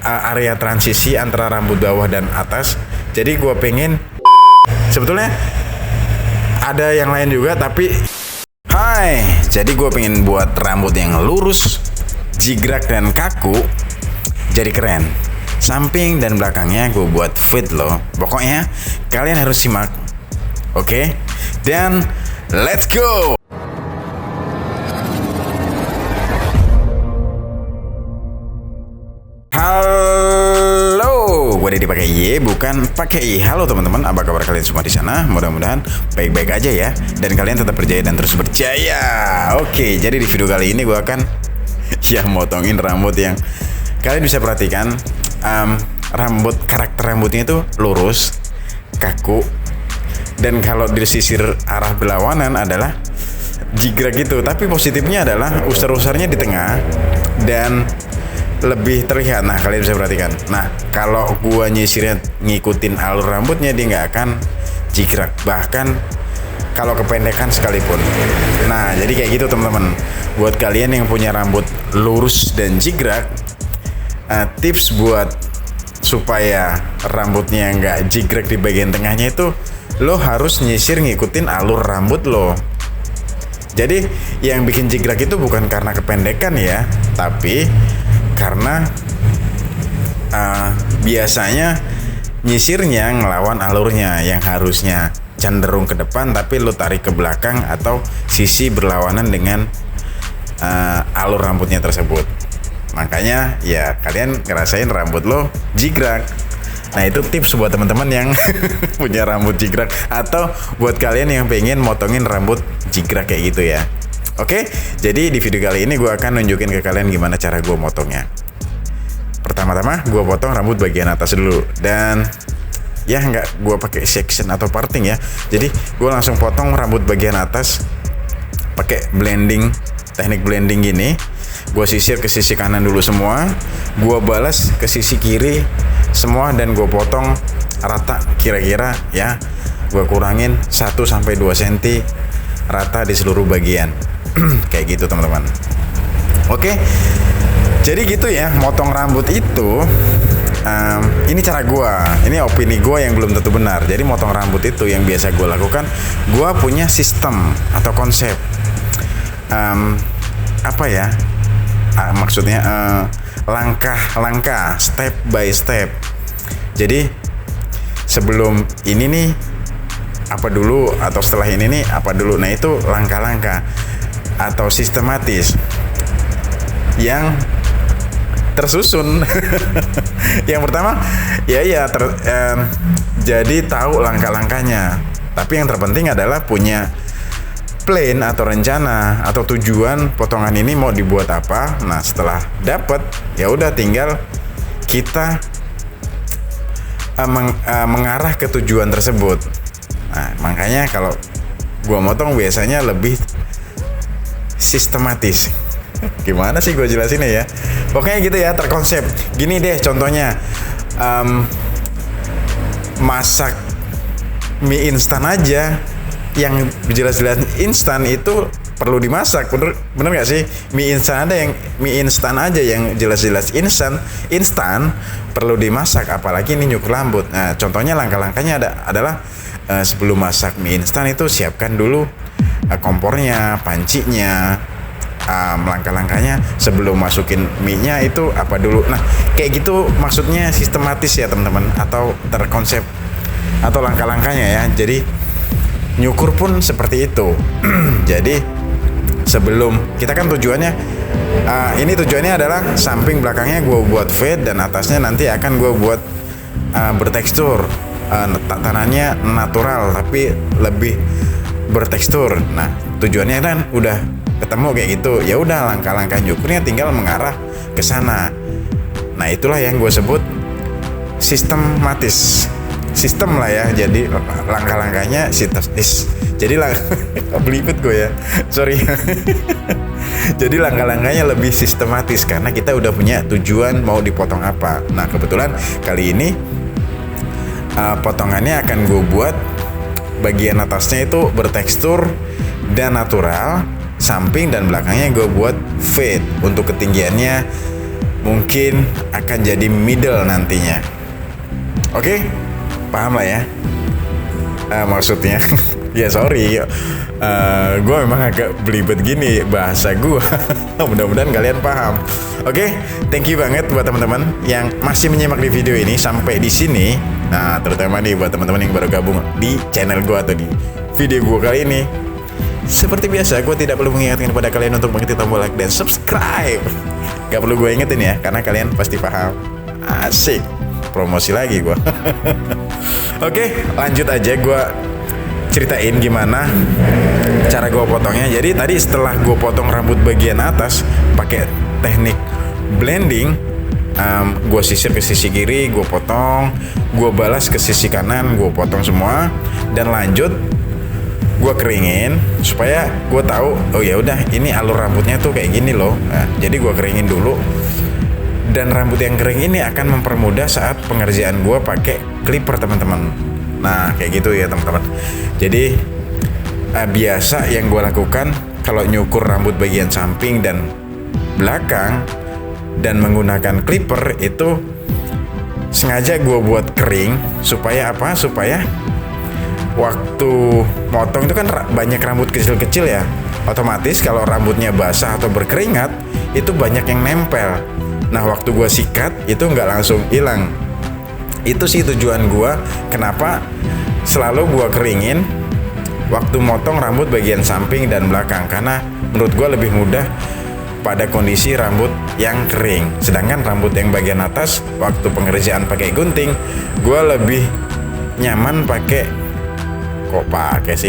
area transisi antara rambut bawah dan atas. Jadi gue pengen, sebetulnya ada yang lain juga, tapi jadi gue pengen buat rambut yang lurus, jigrak dan kaku, jadi keren. Samping dan belakangnya gue buat fade loh. Pokoknya kalian harus simak, oke? Dan let's go. Halo, gue Deddy pakai Y, bukan pakai I. Halo teman-teman, apa kabar kalian semua di sana? Mudah-mudahan baik-baik aja ya, dan kalian tetap berjaya dan terus berjaya. Oke, jadi di video kali ini gue akan motongin rambut yang kalian bisa perhatikan. Karakter rambutnya itu lurus, kaku, dan kalau disisir arah berlawanan adalah jigrak gitu. Tapi positifnya adalah usar-usarnya di tengah dan lebih terlihat. Nah, kalian bisa perhatikan. Nah, kalau gua nyisirnya ngikutin alur rambutnya, dia nggak akan jigrak, bahkan kalau kependekan sekalipun. Nah, jadi kayak gitu teman-teman. Buat kalian yang punya rambut lurus dan jigrak, tips buat supaya rambutnya nggak jigrak di bagian tengahnya itu, lo harus nyisir ngikutin alur rambut lo. Jadi yang bikin jigrak itu bukan karena kependekan ya, tapi karena biasanya nyisirnya ngelawan alurnya yang harusnya cenderung ke depan, tapi lo tarik ke belakang atau sisi berlawanan dengan alur rambutnya tersebut. Makanya ya kalian ngerasain rambut lo jigrak. Nah, itu tips buat teman-teman yang punya rambut jigrak, atau buat kalian yang pengen motongin rambut jigrak kayak gitu ya. Oke, jadi di video kali ini gue akan nunjukin ke kalian gimana cara gue motongnya. Pertama-tama gue potong rambut bagian atas dulu, dan ya nggak gue pakai section atau parting ya. Jadi gue langsung potong rambut bagian atas pakai blending, teknik blending gini. Gue sisir ke sisi kanan dulu semua, gue balas ke sisi kiri semua, dan gue potong rata kira-kira ya. Gue kurangin 1-2 cm rata di seluruh bagian. Kayak gitu teman-teman. Oke, jadi gitu ya motong rambut itu. Ini cara gue, ini opini gue yang belum tentu benar. Jadi motong rambut itu yang biasa gue lakukan, gue punya sistem atau konsep. Maksudnya langkah-langkah, step by step. Jadi sebelum ini nih apa dulu, atau setelah ini nih apa dulu. Nah, itu langkah-langkah atau sistematis yang tersusun. Yang pertama jadi tahu langkah-langkahnya. Tapi yang terpenting adalah punya plan atau rencana atau tujuan potongan ini mau dibuat apa. Nah, setelah dapat ya udah tinggal kita mengarah ke tujuan tersebut. Nah, makanya kalau gua motong biasanya lebih sistematis. Gimana sih gue jelasinnya ya? Pokoknya gitu ya, terkonsep. Gini deh contohnya, masak mie instan aja, yang jelas-jelas instan itu perlu dimasak. Bener nggak sih? Mie instan aja yang jelas-jelas instan perlu dimasak, apalagi ini nyukur rambut. Nah, contohnya langkah-langkahnya adalah sebelum masak mie instan itu siapkan dulu kompornya, pancinya. Langkah-langkahnya sebelum masukin mie-nya itu apa dulu. Nah, kayak gitu maksudnya sistematis ya teman-teman, atau terkonsep, atau langkah-langkahnya ya. Jadi nyukur pun seperti itu. Jadi sebelum kita kan tujuannya ini tujuannya adalah samping belakangnya gue buat fade, dan atasnya nanti akan gue buat bertekstur, tatanannya natural tapi lebih bertekstur. Nah, tujuannya kan udah ketemu kayak gitu. Ya udah, langkah-langkah nyukurnya tinggal mengarah ke sana. Nah, itulah yang gue sebut sistematis. Sistem lah ya. Jadi langkah-langkahnya sistematis. Jadi belibet gue ya. Sorry. Jadi langkah-langkahnya lebih sistematis karena kita udah punya tujuan mau dipotong apa. Nah, kebetulan kali ini potongannya akan gue buat bagian atasnya itu bertekstur dan natural, samping dan belakangnya gue buat fade. Untuk ketinggiannya mungkin akan jadi middle nantinya. Oke, paham lah ya maksudnya. Ya sorry, gue memang agak belibet gini bahasa gue. Mudah-mudahan kalian paham. Oke, thank you banget buat teman-teman yang masih menyimak di video ini sampai di sini. Nah, terutama nih buat teman-teman yang baru gabung di channel gue atau di video gue kali ini. Seperti biasa, gue tidak perlu mengingatkan kepada kalian untuk mengetik tombol like dan subscribe. Gak perlu gue ingetin ya, karena kalian pasti paham. Asik, promosi lagi gue. Oke, lanjut aja gue ceritain gimana cara gue potongnya. Jadi tadi setelah gue potong rambut bagian atas pakai teknik blending, gue sisir ke sisi kiri, gue potong, gue balas ke sisi kanan, gue potong semua, dan lanjut gue keringin supaya gue tahu, oh ya udah ini alur rambutnya tuh kayak gini loh. Nah, jadi gue keringin dulu, dan rambut yang kering ini akan mempermudah saat pengerjaan gue pakai clipper, teman-teman. Nah, kayak gitu ya teman-teman. Jadi biasa yang gue lakukan kalau nyukur rambut bagian samping dan belakang dan menggunakan clipper itu sengaja gue buat kering supaya apa? Supaya waktu motong itu kan banyak rambut kecil-kecil ya. Otomatis kalau rambutnya basah atau berkeringat itu banyak yang nempel. Nah, waktu gue sikat itu nggak langsung hilang. Itu sih tujuan gue kenapa selalu gue keringin waktu motong rambut bagian samping dan belakang, karena menurut gue lebih mudah pada kondisi rambut yang kering. Sedangkan rambut yang bagian atas waktu pengerjaan pakai gunting, gue lebih nyaman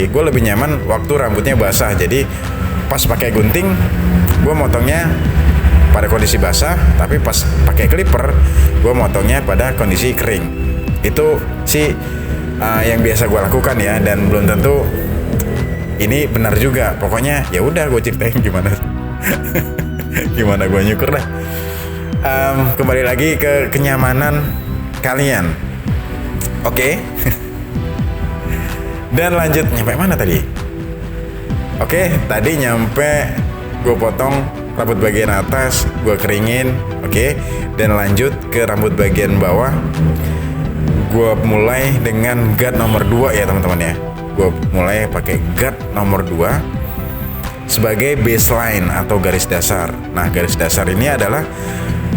gue lebih nyaman waktu rambutnya basah. Jadi pas pakai gunting gue motongnya pada kondisi basah, tapi pas pakai clipper gue motongnya pada kondisi kering. Itu sih yang biasa gue lakukan ya, dan belum tentu ini benar juga. Pokoknya ya udah gue ceritain gimana gimana gue nyukur dah. Kembali lagi ke kenyamanan kalian. Oke. Dan lanjut, nyampe mana tadi? Oke, tadi nyampe gue potong rambut bagian atas, gue keringin, oke. Dan lanjut ke rambut bagian bawah. Gue mulai dengan guard nomor 2 ya teman-teman ya. Gue mulai pakai guard nomor 2 sebagai baseline atau garis dasar. Nah, garis dasar ini adalah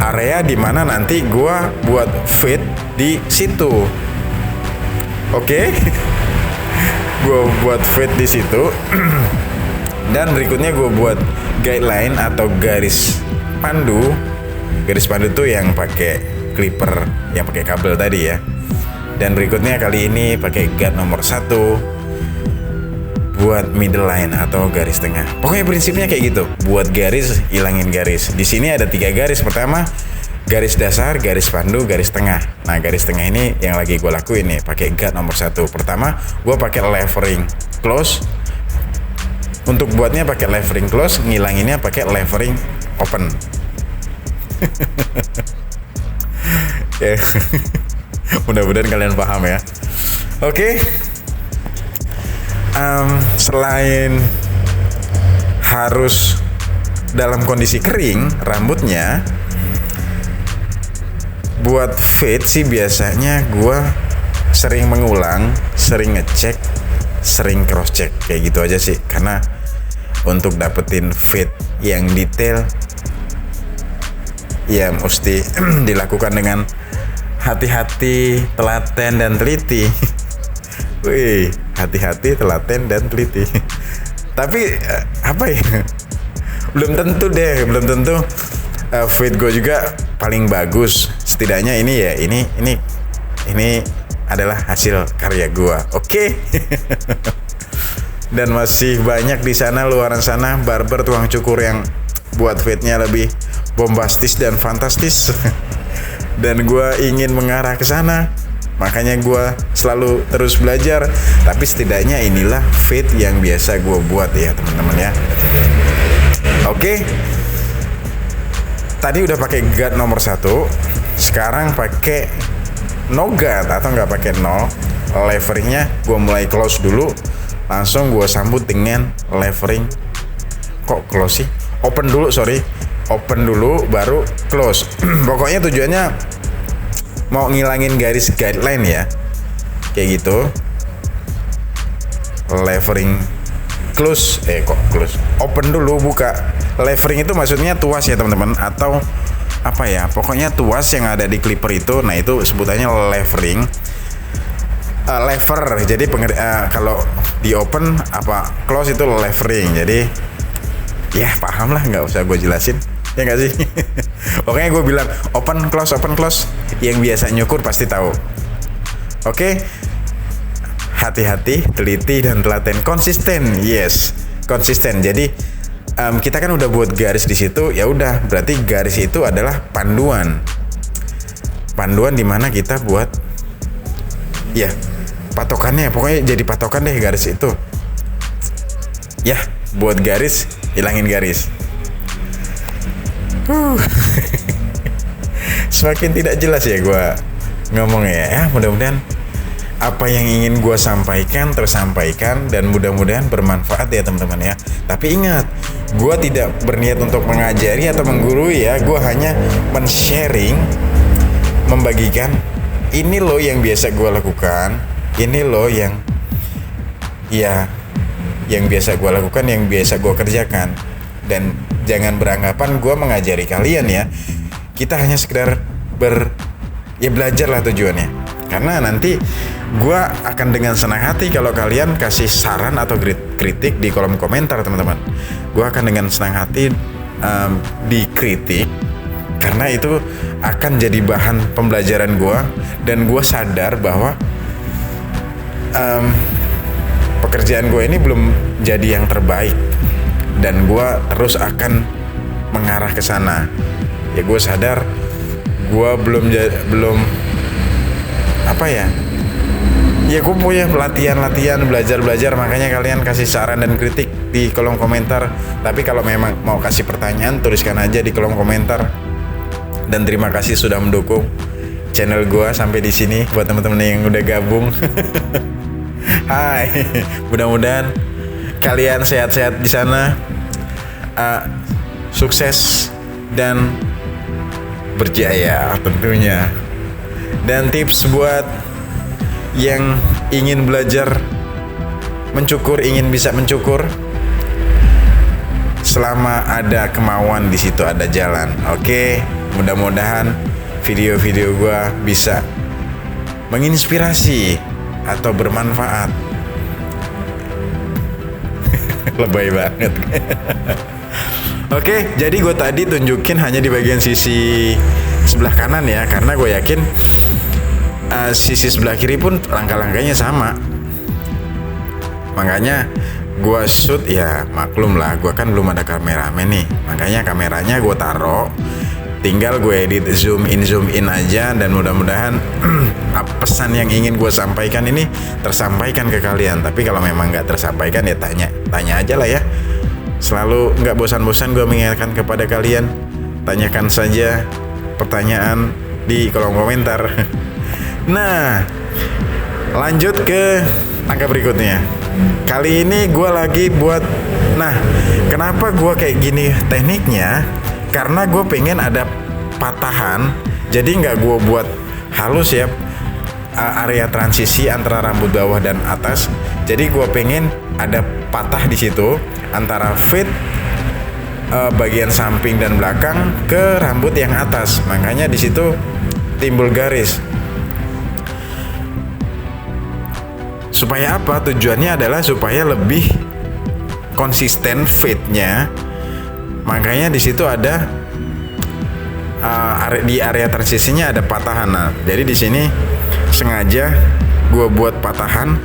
area dimana nanti gue buat fade di situ. Oke. Gue buat fade di situ. Dan berikutnya gue buat guideline atau garis pandu. Garis pandu tuh yang pakai clipper, yang pakai kabel tadi ya. Dan berikutnya kali ini pakai guard nomor 1 buat middle line atau garis tengah. Pokoknya prinsipnya kayak gitu. Buat garis, ilangin garis. Di sini ada 3 garis. Pertama, garis dasar, garis pandu, garis tengah. Nah, garis tengah ini yang lagi gue lakuin nih, pakai guard nomor 1. Pertama, gue pakai levering close. Untuk buatnya pakai levering close, ngilanginnya pakai levering open. Mudah-mudahan kalian paham ya. Oke. Selain harus dalam kondisi kering rambutnya, buat fade sih biasanya gue sering mengulang, sering ngecek, sering cross check, kayak gitu aja sih. Karena untuk dapetin fade yang detail ya mesti dilakukan dengan hati-hati, telaten, dan teliti. Wih, hati-hati, telaten, dan teliti. Tapi apa ya? Belum tentu fade gue juga paling bagus. Setidaknya ini ya, ini adalah hasil karya gue. Oke. Dan masih banyak di sana, luaran sana, barber tukang cukur yang buat fade-nya lebih bombastis dan fantastis. Dan gue ingin mengarah ke sana, makanya gue selalu terus belajar. Tapi setidaknya inilah fade yang biasa gue buat ya teman-teman ya. Oke. Tadi udah pakai guard nomor 1, sekarang pakai no guard atau nggak pakai no. Leveringnya gue mulai close dulu, langsung gue sambut dengan levering. Kok close sih? Open dulu, sorry. open dulu baru close. Pokoknya tujuannya mau ngilangin garis guideline ya, kayak gitu. Levering close, open dulu buka. Levering itu maksudnya tuas ya teman-teman, atau apa ya, pokoknya tuas yang ada di clipper itu. Nah itu sebutannya levering. Lever, jadi kalau di open apa close itu levering. Jadi ya paham lah, nggak usah gue jelasin ya nggak sih. Pokoknya gue bilang open close, yang biasa nyukur pasti tahu. Oke, hati-hati, teliti dan telaten, konsisten. Yes, konsisten. Jadi kita kan udah buat garis di situ, ya udah berarti garis itu adalah panduan di mana kita buat ya patokannya. Pokoknya jadi patokan deh garis itu ya, buat garis, hilangin garis. Semakin tidak jelas ya gue ngomongnya ya. Mudah-mudahan apa yang ingin gue sampaikan tersampaikan dan mudah-mudahan bermanfaat ya teman-teman ya. Tapi ingat, gue tidak berniat untuk mengajari atau menggurui ya. Gue hanya men-sharing, membagikan ini loh yang biasa gue lakukan, ini loh yang biasa gue lakukan, yang biasa gue kerjakan. Dan jangan beranggapan gue mengajari kalian ya. Kita hanya sekedar belajar lah tujuannya. Karena nanti gue akan dengan senang hati kalau kalian kasih saran atau kritik di kolom komentar teman-teman. Gue akan dengan senang hati dikritik, karena itu akan jadi bahan pembelajaran gue. Dan gue sadar bahwa pekerjaan gue ini belum jadi yang terbaik, dan gue terus akan mengarah ke sana. Ya gue sadar gue belum apa ya, gue punya latihan belajar, makanya kalian kasih saran dan kritik di kolom komentar. Tapi kalau memang mau kasih pertanyaan, tuliskan aja di kolom komentar. Dan terima kasih sudah mendukung channel gue sampai di sini. Buat teman-teman yang udah gabung, hai, mudah-mudahan kalian sehat-sehat di sana, sukses dan berjaya tentunya. Dan tips buat yang ingin belajar mencukur, ingin bisa mencukur, selama ada kemauan di situ ada jalan. Oke, mudah-mudahan video-video gua bisa menginspirasi atau bermanfaat. Lebay banget. Oke, jadi gue tadi tunjukin hanya di bagian sisi sebelah kanan ya, karena gue yakin sisi sebelah kiri pun langkah-langkahnya sama. Makanya gue shoot ya, maklum lah, gue kan belum ada kameramen nih. Makanya kameranya gue taruh, tinggal gue edit zoom in aja. Dan mudah-mudahan pesan yang ingin gue sampaikan ini tersampaikan ke kalian. Tapi kalau memang nggak tersampaikan ya tanya aja lah ya. Selalu nggak bosan-bosan gue mengingatkan kepada kalian, tanyakan saja pertanyaan di kolom komentar. Nah, lanjut ke angka berikutnya. Kali ini gue lagi buat, nah kenapa gue kayak gini tekniknya, karena gue pengen ada patahan. Jadi nggak gue buat halus ya, area transisi antara rambut bawah dan atas. Jadi gue pengen ada patah di situ antara fade bagian samping dan belakang ke rambut yang atas. Makanya di situ timbul garis. Supaya apa? Tujuannya adalah supaya lebih konsisten fade-nya. Makanya di situ ada di area transisinya ada patahan. Nah, jadi di sini sengaja gue buat patahan.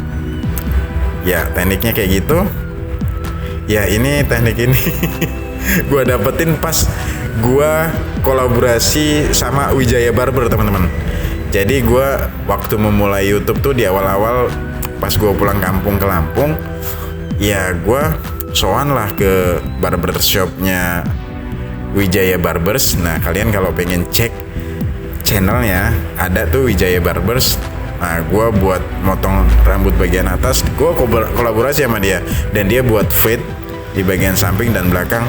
Ya, tekniknya kayak gitu. Ya, ini teknik ini gue dapetin pas gue kolaborasi sama Wijaya Barber, teman-teman. Jadi gue waktu memulai YouTube tuh di awal-awal pas gue pulang kampung ke Lampung, ya gue soan lah ke barbershopnya Wijaya Barbers. Nah, kalian kalau pengen cek channelnya ada tuh Wijaya Barbers. Nah, gue buat motong rambut bagian atas, gue kolaborasi sama dia, dan dia buat fade di bagian samping dan belakang.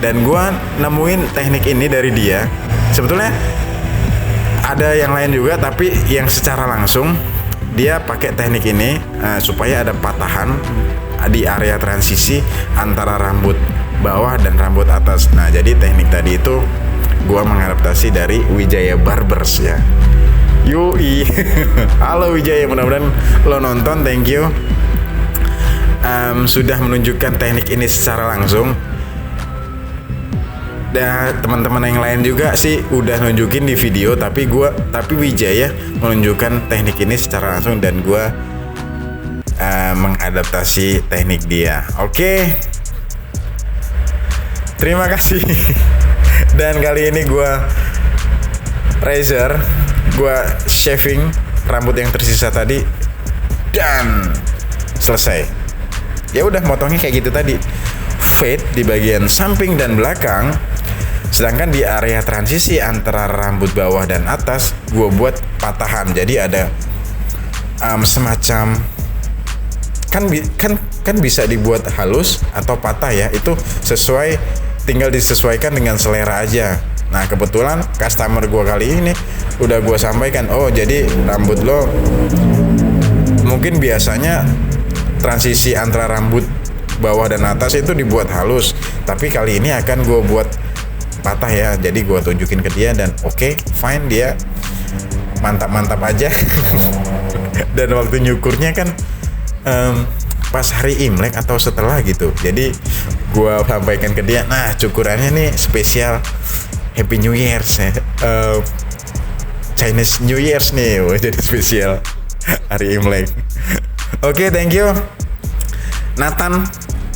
Dan gue nemuin teknik ini dari dia. Sebetulnya ada yang lain juga, tapi yang secara langsung dia pakai teknik ini supaya ada patahan di area transisi antara rambut bawah dan rambut atas. Nah, jadi teknik tadi itu gua mengadaptasi dari Wijaya Barbers ya. Yoi. Halo Wijaya, mudah-mudahan lo nonton. Thank you sudah menunjukkan teknik ini secara langsung. Dan teman-teman yang lain juga sih udah nunjukin di video, tapi Wijaya menunjukkan teknik ini secara langsung dan gua mengadaptasi teknik dia. Oke. Terima kasih. Dan kali ini gua razor, gua shaving rambut yang tersisa tadi dan selesai. Ya udah, motongnya kayak gitu tadi. Fade di bagian samping dan belakang. Sedangkan di area transisi antara rambut bawah dan atas gua buat patahan. Jadi ada semacam kan bisa dibuat halus atau patah ya, itu tinggal disesuaikan dengan selera aja. Nah, kebetulan customer gua kali ini udah gua sampaikan, oh jadi rambut lo mungkin biasanya transisi antara rambut bawah dan atas itu dibuat halus, tapi kali ini akan gua buat patah ya. Jadi gua tunjukin ke dia dan oke, fine, dia mantap aja. Dan waktu nyukurnya kan pas hari Imlek atau setelah gitu. Jadi gua sampaikan ke dia, nah cukurannya nih spesial Happy New Year's ya. Chinese New Year's nih, jadi spesial hari Imlek. Oke, thank you Nathan.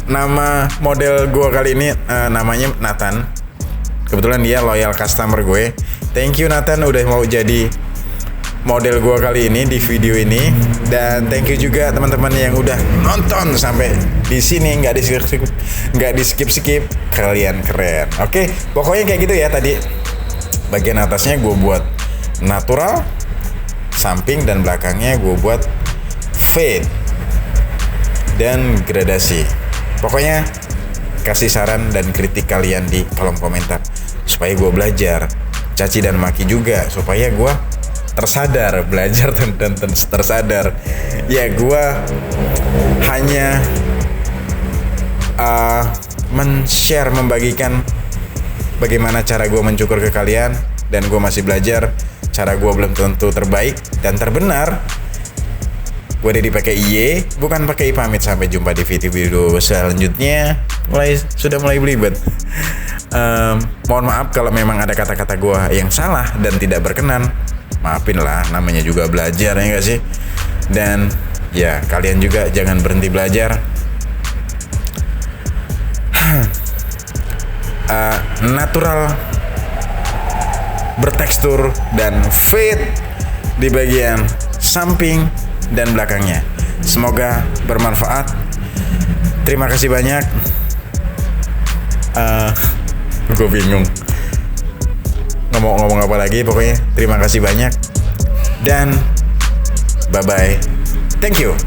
Nama model gua kali ini namanya Nathan. Kebetulan dia loyal customer gue. Thank you Nathan udah mau jadi model gua kali ini di video ini. Dan thank you juga teman-teman yang udah nonton sampai di sini, nggak di skip. Kalian keren. Oke, pokoknya kayak gitu ya tadi. Bagian atasnya gue buat natural, samping dan belakangnya gue buat fade dan gradasi. Pokoknya kasih saran dan kritik kalian di kolom komentar supaya gue belajar, caci dan maki juga supaya gue belajar dan tersadar. Ya, gue hanya membagikan bagaimana cara gue mencukur ke kalian, dan gue masih belajar. Cara gue belum tentu terbaik dan terbenar. Gue udah dipakai IE, bukan pakai I. Pamit, sampai jumpa di video selanjutnya. Sudah mulai belibet. Mohon maaf kalau memang ada kata-kata gue yang salah dan tidak berkenan. Maafin lah, namanya juga belajar ya gak sih? Dan ya, kalian juga jangan berhenti belajar. Natural, bertekstur, dan fade di bagian samping dan belakangnya. Semoga bermanfaat. Terima kasih banyak. Gue bingung ngomong apa lagi. Pokoknya terima kasih banyak dan bye bye. Thank you.